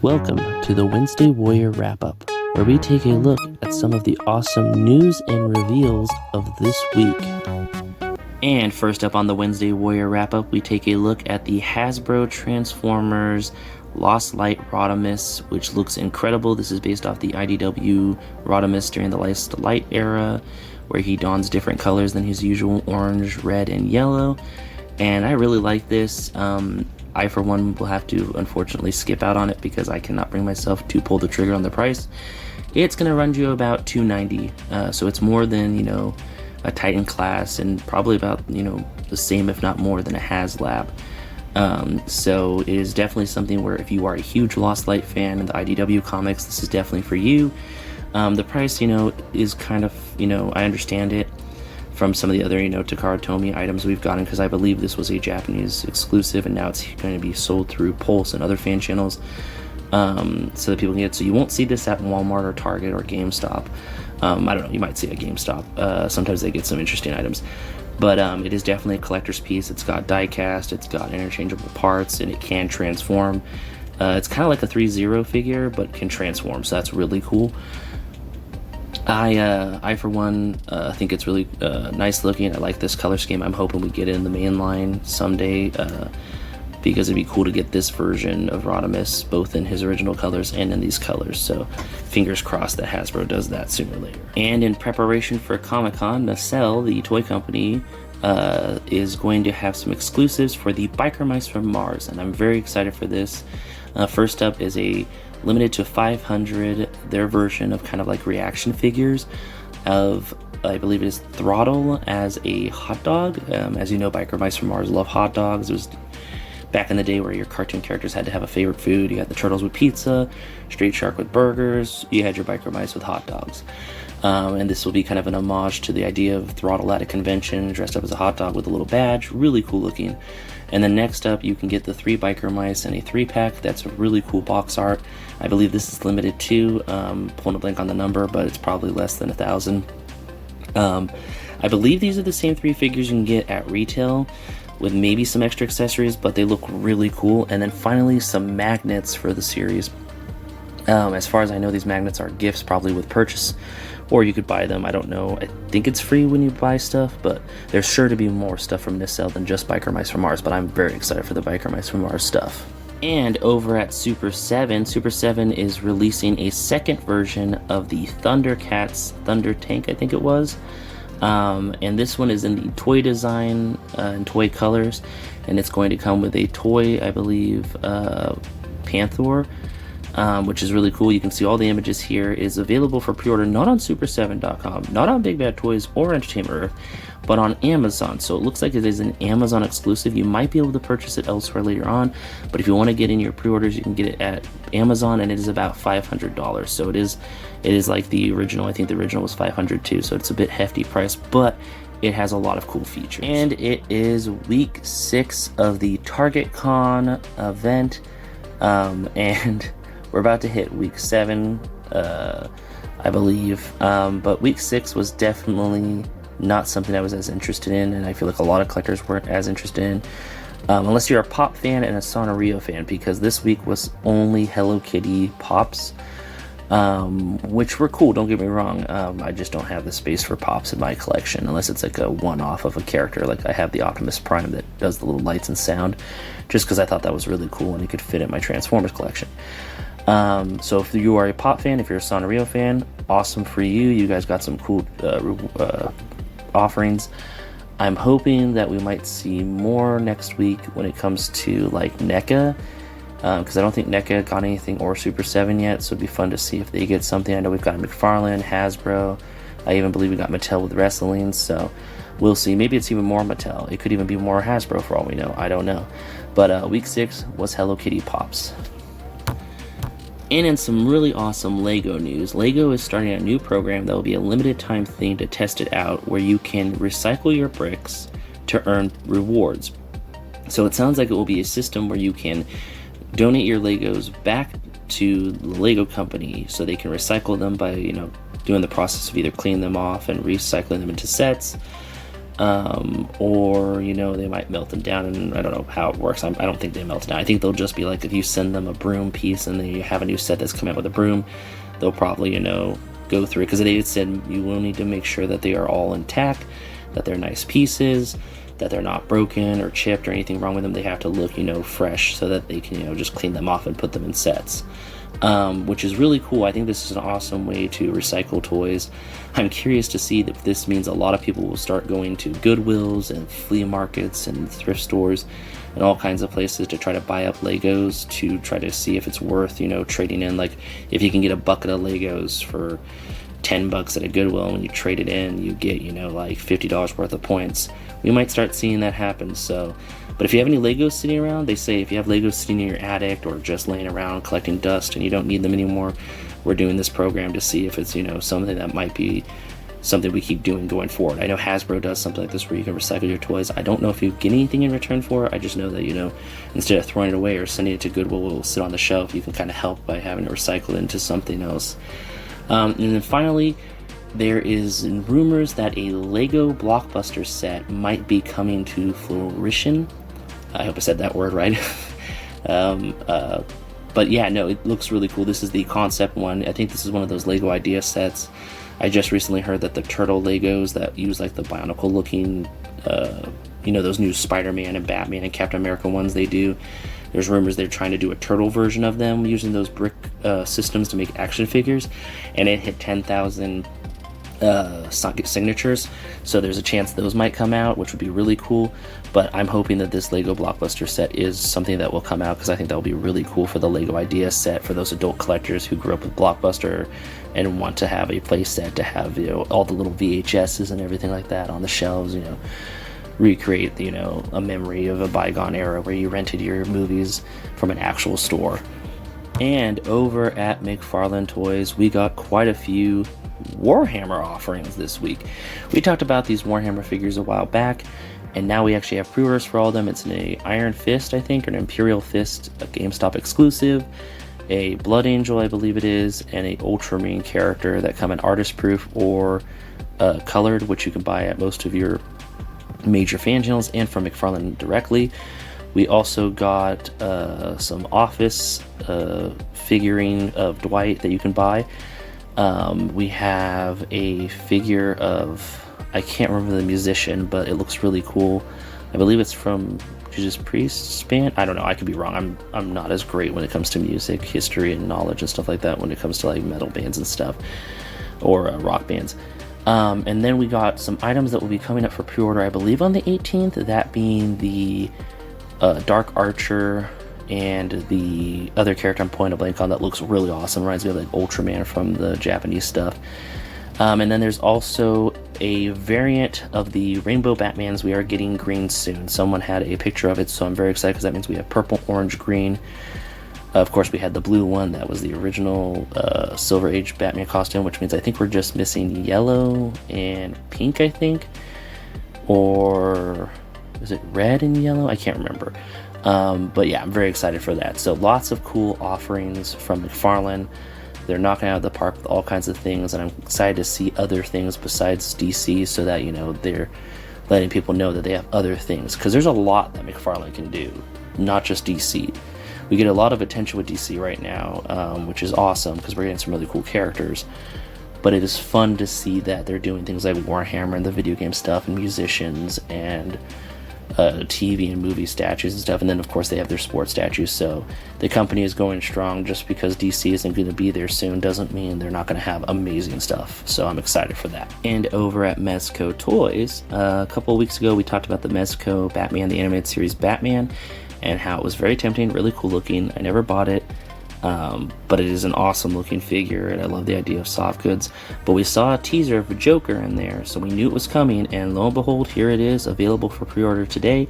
Welcome to the Wednesday Warrior Wrap-Up, where we take a look at some of the awesome news and reveals of this week. And first up on the Wednesday Warrior Wrap-Up, we take a look at the Hasbro Transformers Lost Light Rodimus, which looks incredible. This is based off the IDW Rodimus during the Lost Light era, where he dons different colors than his usual orange, red, and yellow. And I really like this. I, for one, will have to unfortunately skip out on it because I cannot bring myself to pull the trigger on the price. It's going to run you about $290, so it's more than, a Titan class, and probably about, the same, if not more, than a HasLab. So it is definitely something where if you are a huge Lost Light fan in the IDW comics, this is definitely for you. The price, is kind of, I understand it from some of the other, Takara, Tomy items we've gotten, because I believe this was a Japanese exclusive, and now it's going to be sold through Pulse and other fan channels, so that people can get it. So you won't see this at Walmart or Target or GameStop. I don't know, you might see it at GameStop. Sometimes they get some interesting items, but it is definitely a collector's piece. It's got die cast, it's got interchangeable parts, and it can transform. It's kind of like a 3-0 figure, but can transform, so that's really cool. I for one, think it's really nice looking. I like this color scheme. I'm hoping we get it in the main line someday, because it'd be cool to get this version of Rodimus both in his original colors and in these colors. So fingers crossed that Hasbro does that sooner or later. And in preparation for Comic-Con, Nacelle, the toy company, is going to have some exclusives for the Biker Mice from Mars, and I'm very excited for this. First up is a limited to 500, their version of kind of like reaction figures of, I believe it is Throttle as a hot dog. As you know, Biker Mice from Mars love hot dogs. It was back in the day where your cartoon characters had to have a favorite food. You had the Turtles with pizza, Street Shark with burgers, you had your Biker Mice with hot dogs. And this will be kind of an homage to the idea of Throttle at a convention, dressed up as a hot dog with a little badge. Really cool looking. And then next up, you can get the 3 Biker Mice in a 3-pack. That's a really cool box art. I believe this is limited to, pulling a blank on the number, but it's probably less than 1,000. I believe these are the same 3 figures you can get at retail, with maybe some extra accessories, but they look really cool. And then finally, some magnets for the series. As far as I know, these magnets are gifts, probably with purchase, or you could buy them. I don't know. I think it's free when you buy stuff, but there's sure to be more stuff from Nacelle than just Biker Mice from Mars, but I'm very excited for the Biker Mice from Mars stuff. And over at Super 7, Super 7 is releasing a second version of the Thundercats Thunder Tank, I think it was. And this one is in the toy design and toy colors, and it's going to come with a toy, I believe, Panther, which is really cool. You can see all the images here. It is available for pre-order not on super7.com, not on Big Bad Toys or Entertainment Earth, but on Amazon. So it looks like it is an Amazon exclusive. You might be able to purchase it elsewhere later on, but if you want to get in your pre-orders, you can get it at Amazon, and it is about $500. So it is like the original. I think the original was $500 too, so it's a bit hefty price, but it has a lot of cool features. And it is week 6 of the Target Con event, and we're about to hit week 7, I believe, but week 6 was definitely not something I was as interested in, and I feel like a lot of collectors weren't as interested in, unless you're a Pop fan and a Sonorio fan, because this week was only Hello Kitty Pops, which were cool, don't get me wrong. I just don't have the space for Pops in my collection, unless it's like a one-off of a character. Like I have the Optimus Prime that does the little lights and sound, just because I thought that was really cool and it could fit in my Transformers collection. So if you are a Pop fan, if you're a Sonorio fan, awesome for you. You guys got some cool offerings. I'm hoping that we might see more next week when it comes to like NECA, because I don't think NECA got anything, or Super 7 yet, so it'd be fun to see if they get something. I know we've got McFarlane, Hasbro, I even believe we got Mattel with wrestling, so we'll see. Maybe it's even more Mattel. It could even be more Hasbro for all we know. I don't know. But week 6 was Hello Kitty Pops. And in some really awesome LEGO news, LEGO is starting a new program that will be a limited time thing to test it out, where you can recycle your bricks to earn rewards. So it sounds like it will be a system where you can donate your Legos back to the LEGO company so they can recycle them by, doing the process of either cleaning them off and recycling them into sets, or they might melt them down, and I don't know how it works. I don't think they melt down. I think they'll just be like, if you send them a broom piece and they have a new set that's come out with a broom, they'll probably go through it, because they said you will need to make sure that they are all intact, that they're nice pieces, that they're not broken or chipped or anything wrong with them. They have to look fresh, so that they can just clean them off and put them in sets, which is really cool. I think this is an awesome way to recycle toys. I'm curious to see if this means a lot of people will start going to Goodwills and flea markets and thrift stores and all kinds of places to try to buy up Legos, to try to see if it's worth trading in. Like, if you can get a bucket of Legos for $10 at a Goodwill, and when you trade it in you get like $50 worth of points. We might start seeing that happen. So, but if you have any Legos sitting around, they say if you have Legos sitting in your attic or just laying around collecting dust and you don't need them anymore, we're doing this program to see if it's something that might be something we keep doing going forward. I know Hasbro does something like this where you can recycle your toys. I don't know if you get anything in return for it. I just know that instead of throwing it away or sending it to Goodwill, it will sit on the shelf. You can kind of help by having it recycled into something else. And then finally, there is rumors that a Lego Blockbuster set might be coming to fruition. I hope I said that word right. But yeah, no, it looks really cool. This is the concept one. I think this is one of those Lego idea sets. I just recently heard that the turtle Legos that use like the Bionicle looking, those new Spider-Man and Batman and Captain America ones they do. There's rumors they're trying to do a turtle version of them using those brick systems to make action figures, and it hit 10,000 socket signatures, so there's a chance those might come out, which would be really cool. But I'm hoping that this Lego Blockbuster set is something that will come out, because I think that will be really cool for the Lego idea set, for those adult collectors who grew up with Blockbuster and want to have a play set to have all the little VHSs and everything like that on the shelves, recreate a memory of a bygone era where you rented your movies from an actual store. And over at McFarlane Toys, we got quite a few Warhammer offerings this week. We talked about these Warhammer figures a while back, and now we actually have pre-orders for all of them. It's an Iron Fist, I think, or an Imperial Fist, a GameStop exclusive, a Blood Angel, I believe it is, and a Ultramarine character that come in artist proof or colored, which you can buy at most of your major fan channels and from McFarlane directly. We also got some Office figurine of Dwight that you can buy. We have a figure of, I can't remember the musician, but it looks really cool. I believe it's from Judas Priest's band. I don't know, I could be wrong. I'm not as great when it comes to music history and knowledge and stuff like that, when it comes to like metal bands and stuff, or rock bands. And then we got some items that will be coming up for pre-order, I believe on the 18th, that being the Dark Archer and the other character I'm pointing a blank on that looks really awesome. Reminds me of like Ultraman from the Japanese stuff. And then there's also a variant of the Rainbow Batmans. We are getting green soon. Someone had a picture of it, so I'm very excited, because that means we have purple, orange, green. Of course, we had the blue one. That was the original Silver Age Batman costume, which means I think we're just missing yellow and pink, I think. Or is it red and yellow? I can't remember. But yeah, I'm very excited for that. So lots of cool offerings from McFarlane. They're knocking out of the park with all kinds of things, and I'm excited to see other things besides DC, so that they're letting people know that they have other things, because there's a lot that McFarlane can do, not just DC. We get a lot of attention with DC right now, which is awesome, because we're getting some really cool characters. But it is fun to see that they're doing things like Warhammer and the video game stuff, and musicians, and TV and movie statues and stuff. And then of course they have their sports statues. So the company is going strong. Just because DC isn't going to be there soon doesn't mean they're not going to have amazing stuff. So I'm excited for that. And over at Mezco Toys, a couple of weeks ago we talked about the Mezco Batman, the animated series Batman, and how it was very tempting, really cool looking. I never bought it, but it is an awesome looking figure, and I love the idea of soft goods. But we saw a teaser of a Joker in there, so we knew it was coming, and lo and behold, here it is, available for pre-order today.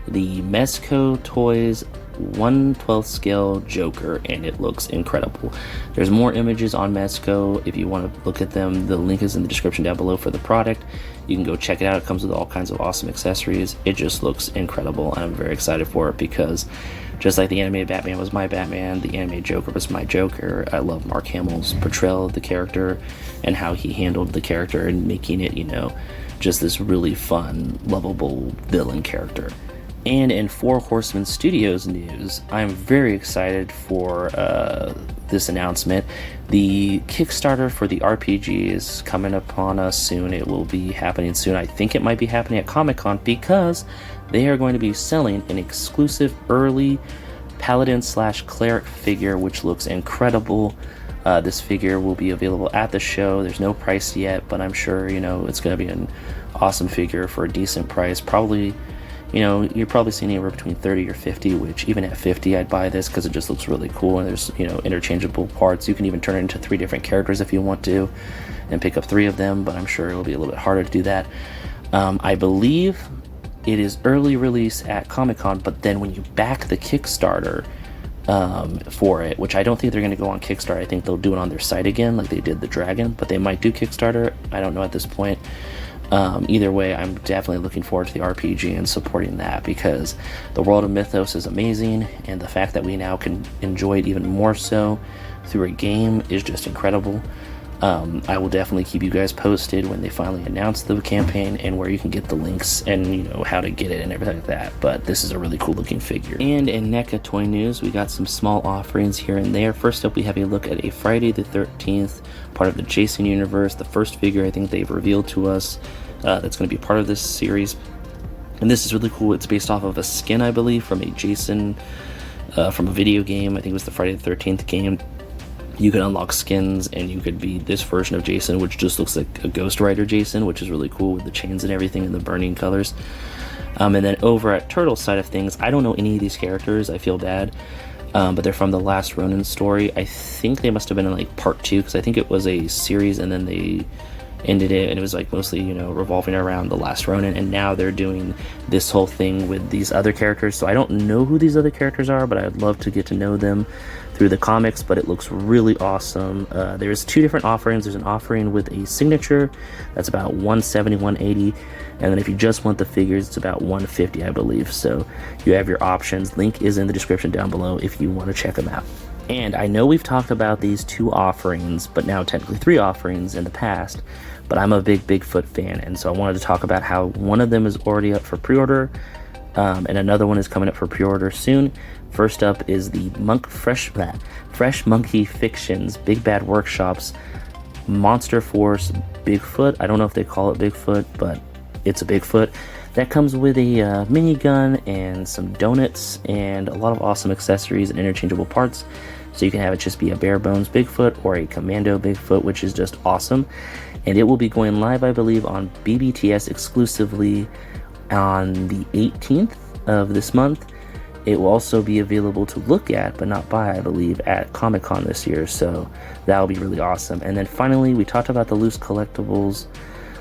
The Mezco Toys 1/12 scale Joker, and it looks incredible. There's more images on Mezco if you want to look at them. The link is in the description down below for the product. You can go check it out. It comes with all kinds of awesome accessories. It just looks incredible, and I'm very excited for it, because just like the animated Batman was my Batman, the animated Joker was my Joker. I love Mark Hamill's portrayal of the character and how he handled the character and making it, just this really fun, lovable villain character. And in Four Horsemen Studios news, I'm very excited for this announcement. The Kickstarter for the RPG is coming upon us soon. It will be happening soon. I think it might be happening at Comic-Con, because they are going to be selling an exclusive early Paladin/Cleric figure, which looks incredible. This figure will be available at the show. There's no price yet, but I'm sure, it's going to be an awesome figure for a decent price. Probably, you're probably seeing anywhere between 30 or 50, which even at 50, I'd buy this because it just looks really cool. And there's, interchangeable parts. You can even turn it into 3 different characters if you want to and pick up 3 of them, but I'm sure it'll be a little bit harder to do that. I believe it is early release at Comic-Con, but then when you back the Kickstarter for it, which I don't think they're going to go on Kickstarter. I think they'll do it on their site again like they did the Dragon, but they might do Kickstarter. I don't know at this point. Either way, I'm definitely looking forward to the RPG and supporting that, because the world of Mythos is amazing, and the fact that we now can enjoy it even more so through a game is just incredible. I will definitely keep you guys posted when they finally announce the campaign and where you can get the links and how to get it and everything like that. But this is a really cool looking figure. And in NECA toy news, we got some small offerings here and there. First up, we have a look at a Friday the 13th, part of the Jason universe, the first figure I think they've revealed to us that's going to be part of this series. And this is really cool. It's based off of a skin, I believe, from a Jason from a video game. I think it was the Friday the 13th game. You can unlock skins, and you could be this version of Jason, which just looks like a Ghost Rider Jason, which is really cool with the chains and everything and the burning colors. And then over at Turtle's side of things, I don't know any of these characters. I feel bad, but they're from the last Ronin story. I think they must have been in like part 2, because I think it was a series and then they ended it, and it was like mostly revolving around the last Ronin, and now they're doing this whole thing with these other characters. So I don't know who these other characters are, but I'd love to get to know them through the comics. But it looks really awesome. There's 2 different offerings. There's an offering with a signature that's about $170, $180, and then if you just want the figures, it's about $150, I believe. So you have your options. Link is in the description down below if you want to check them out. And I know we've talked about these 2 offerings, but now technically 3 offerings in the past, but I'm a big Bigfoot fan, and so I wanted to talk about how one of them is already up for pre-order, and another one is coming up for pre-order soon. First up is the Fresh Monkey Fictions Big Bad Workshops Monster Force Bigfoot. I don't know if they call it Bigfoot, but it's a Bigfoot. That comes with a minigun and some donuts and a lot of awesome accessories and interchangeable parts. So you can have it just be a bare bones Bigfoot or a commando Bigfoot, which is just awesome. And it will be going live, I believe, on BBTS exclusively on the 18th of this month. It will also be available to look at, but not buy, I believe, at Comic-Con this year. So that will be really awesome. And then finally, we talked about the loose collectibles,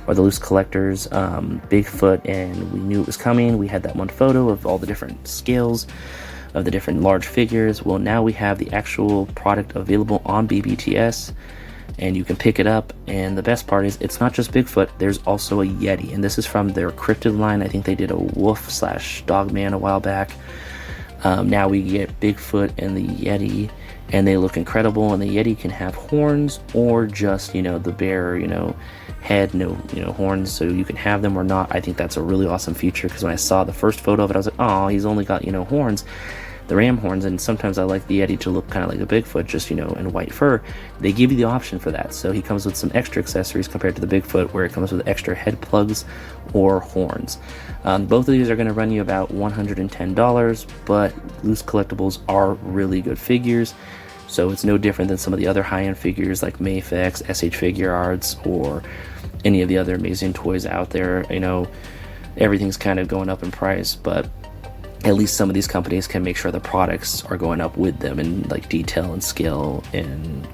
or the loose collectors, Bigfoot, and we knew it was coming. We had that one photo of all the different scales of the different large figures. Well, now we have the actual product available on BBTS, and you can pick it up. And the best part is it's not just Bigfoot, there's also a Yeti, and this is from their cryptid line. I think they did a wolf/dogman a while back. Now we get Bigfoot and the Yeti, and they look incredible. And the Yeti can have horns or just the bare head, no horns, so you can have them or not. I think that's a really awesome feature, because when I saw the first photo of it, I was like, oh, he's only got horns, the ram horns. And sometimes I like the Yeti to look kind of like a Bigfoot, just in white fur. They give you the option for that, so he comes with some extra accessories compared to the Bigfoot, where it comes with extra head plugs or horns. Both of these are going to run you about $110, but loose collectibles are really good figures. So it's no different than some of the other high-end figures like MAFEX, SH Figure Arts, or any of the other amazing toys out there. Everything's kind of going up in price, but at least some of these companies can make sure the products are going up with them in like detail and skill and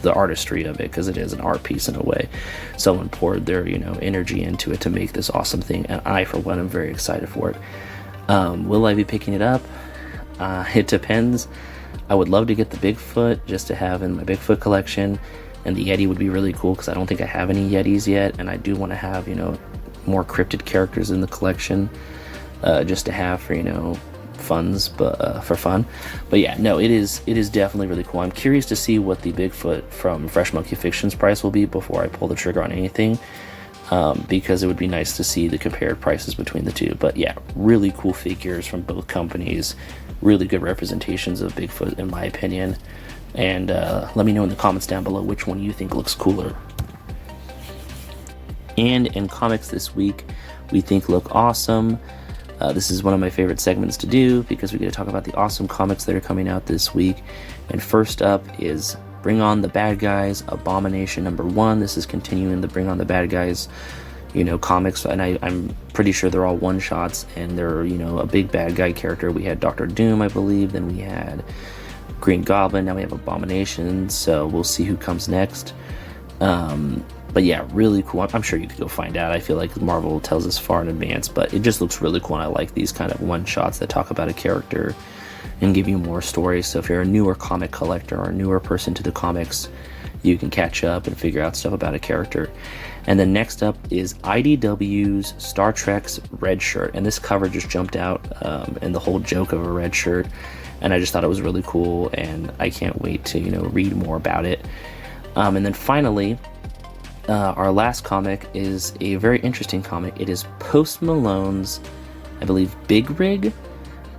the artistry of it, because it is an art piece in a way. Someone poured their energy into it to make this awesome thing, and I, for one, am very excited for it. Will I be picking it up? It depends. I would love to get the Bigfoot just to have in my Bigfoot collection, and the Yeti would be really cool because I don't think I have any Yetis yet, and I do want to have more cryptid characters in the collection, just to have for funds, but for fun. But yeah, no, it is definitely really cool. I'm curious to see what the Bigfoot from Fresh Monkey Fictions price will be before I pull the trigger on anything. because it would be nice to see the compared prices between the two. But yeah, really cool figures from both companies, really good representations of Bigfoot in my opinion. And let me know in the comments down below which one you think looks cooler. And in comics this week, we think look awesome. This is one of my favorite segments to do because we get to talk about the awesome comics that are coming out this week. And first up is Bring On the Bad Guys, Abomination #1. This is continuing the Bring On the Bad Guys, comics, and I'm pretty sure they're all one-shots, and they're, a big bad guy character. We had Dr. Doom, I believe, then we had Green Goblin, now we have Abomination, so we'll see who comes next. But yeah, really cool. I'm sure you could go find out. I feel like Marvel tells us far in advance, but it just looks really cool, and I like these kind of one-shots that talk about a character and give you more stories. So if you're a newer comic collector or a newer person to the comics, you can catch up and figure out stuff about a character. And then next up is IDW's Star Trek's Red Shirt, and this cover just jumped out, and the whole joke of a red shirt, and I just thought it was really cool, and I can't wait to read more about it. And then finally, our last comic is a very interesting comic. It is Post Malone's, I believe, Big Rig.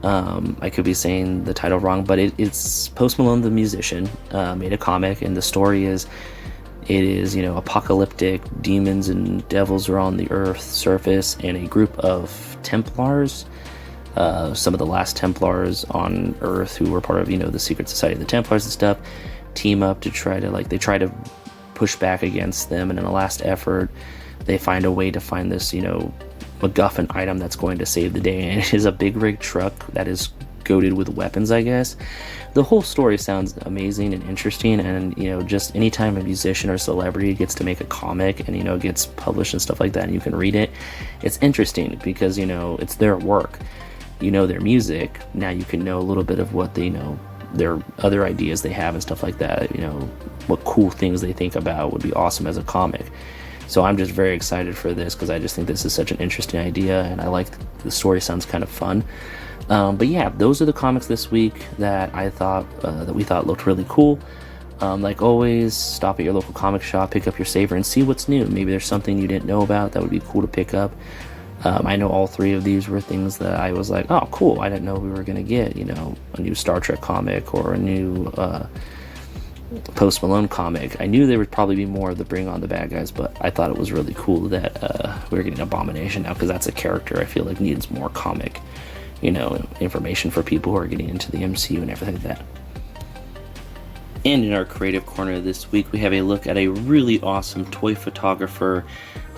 I could be saying the title wrong, but it's Post Malone the musician made a comic, and the story is, it is, apocalyptic, demons and devils are on the Earth's surface, and a group of Templars, some of the last Templars on Earth who were part of, the secret society of the Templars and stuff, team up to try to push back against them, and in a last effort, they find a way to find this, MacGuffin item that's going to save the day, and it is a big rig truck that is coated with weapons, I guess. The whole story sounds amazing and interesting, and just anytime a musician or celebrity gets to make a comic and it gets published and stuff like that, and you can read it, it's interesting because it's their work, their music. Now you can know a little bit of what they their other ideas they have and stuff like that, what cool things they think about would be awesome as a comic. So I'm just very excited for this because I just think this is such an interesting idea, and I like the story, sounds kind of fun. But yeah, those are the comics this week that we thought looked really cool. Like always, stop at your local comic shop, pick up your saver, and see what's new. Maybe there's something you didn't know about that would be cool to pick up. I know all three of these were things that I was like, oh cool, I didn't know we were gonna get, a new Star Trek comic or a new Post Malone comic. I knew there would probably be more of the Bring On the Bad Guys, but I thought it was really cool that we were getting Abomination now, because that's a character I feel like needs more comic, information for people who are getting into the MCU and everything like that. And in our creative corner this week, we have a look at a really awesome toy photographer,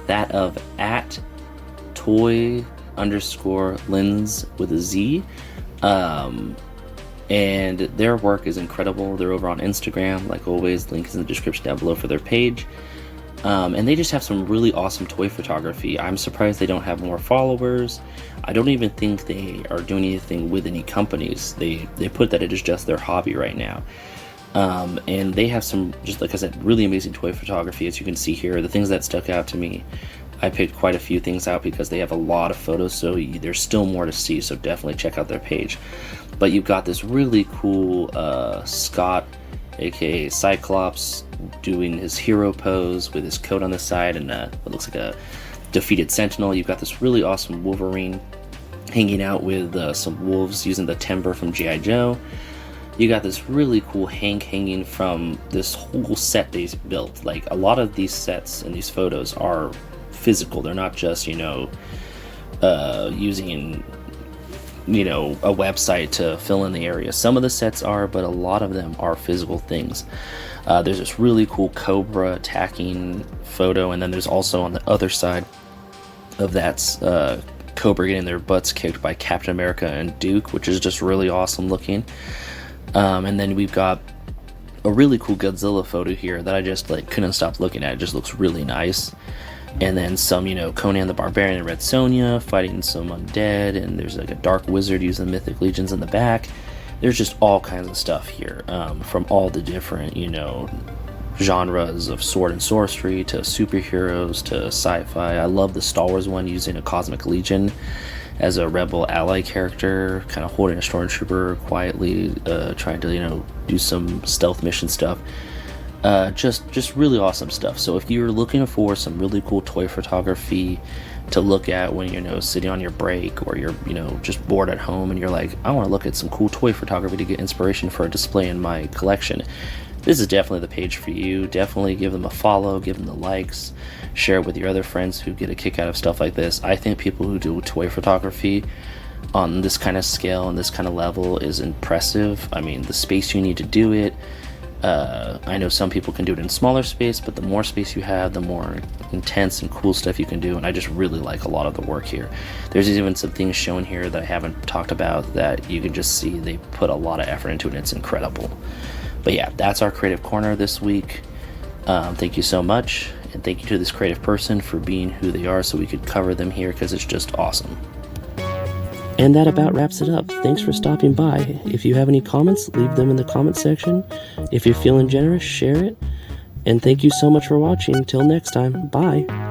that of @toy_lens with a Z. And their work is incredible. They're over on Instagram, like always. Link is in the description down below for their page. And they just have some really awesome toy photography. I'm surprised they don't have more followers. I don't even think they are doing anything with any companies. They put that it is just their hobby right now. And they have some, just like I said, really amazing toy photography, as you can see here. The things that stuck out to me, I picked quite a few things out because they have a lot of photos, so there's still more to see, so definitely check out their page. But you've got this really cool Scott, aka Cyclops, doing his hero pose with his coat on the side and what looks like a defeated Sentinel. You've got this really awesome Wolverine hanging out with some wolves using the timber from G.I. Joe. You got this really cool Hank hanging from this whole set they built. Like, a lot of these sets and these photos are physical. They're not just, using, a website to fill in the area. Some of the sets are, but a lot of them are physical things. There's this really cool Cobra attacking photo, and then there's also on the other side of that Cobra getting their butts kicked by Captain America and Duke, which is just really awesome looking. And then we've got a really cool Godzilla photo here that I just couldn't stop looking at. It just looks really nice. And then some, Conan the Barbarian and Red Sonja fighting some undead, and there's like a dark wizard using mythic legions in the back. There's just all kinds of stuff here, from all the different, genres of sword and sorcery to superheroes to sci-fi. I love the Star Wars one using a Cosmic Legion as a rebel ally character, kind of holding a stormtrooper quietly, trying to, do some stealth mission stuff. Just really awesome stuff. So if you're looking for some really cool toy photography to look at when you're sitting on your break, or you're just bored at home and you're like, I want to look at some cool toy photography to get inspiration for a display in my collection, this is definitely the page for you. Definitely give them a follow, give them the likes, share it with your other friends who get a kick out of stuff like this. I think people who do toy photography on this kind of scale and this kind of level is impressive. I mean, the space you need to do it, I know some people can do it in smaller space, but the more space you have, the more intense and cool stuff you can do, and I just really like a lot of the work here. There's even some things shown here that I haven't talked about that you can just see they put a lot of effort into it, and it's incredible. But yeah, that's our Creative Corner this week. Thank you so much, and thank you to this creative person for being who they are so we could cover them here, because it's just awesome. And that about wraps it up. Thanks for stopping by. If you have any comments, leave them in the comment section. If you're feeling generous, share it. And thank you so much for watching. Till next time, bye.